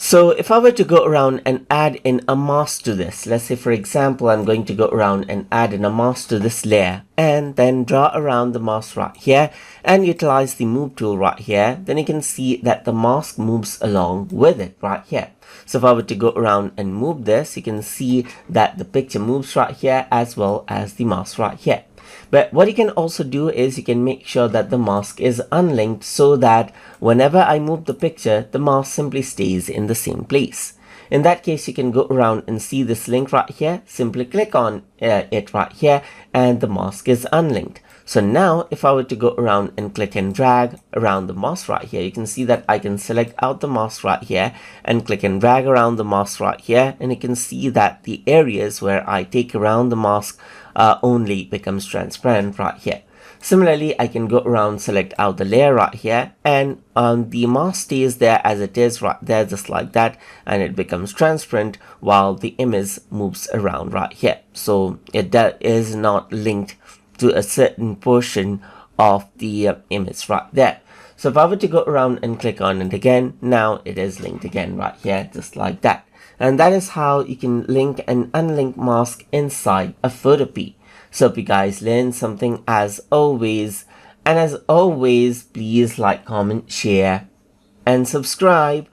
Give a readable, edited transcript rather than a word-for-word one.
So if I were to go around and add in a mask to this, let's say for example, I'm going to go around and add in a mask to this layer and then draw around the mask right here and utilize the move tool right here, then you can see that the mask moves along with it right here. So if I were to go around and move this, you can see that the picture moves right here as well as the mask right here. But what you can also do is you can make sure that the mask is unlinked so that whenever I move the picture, the mask simply stays in the same place. In that case, you can go around and see this link right here, simply click on it right here and the mask is unlinked. So now if I were to go around and click and drag around the mask right here, you can see that I can select out the mask right here and click and drag around the mask right here, and you can see that the areas where I take around the mask only becomes transparent right here. Similarly, I can go around, select out the layer right here, and the mask stays there as it is right there, just like that, and it becomes transparent while the image moves around right here. So it is not linked to a certain portion of the image right there. So if I were to go around and click on it again, now it is linked again right here, just like that. And that is how you can link and unlink mask inside a Photopea. So hope you guys learned something as always. And as always, please like, comment, share, and subscribe.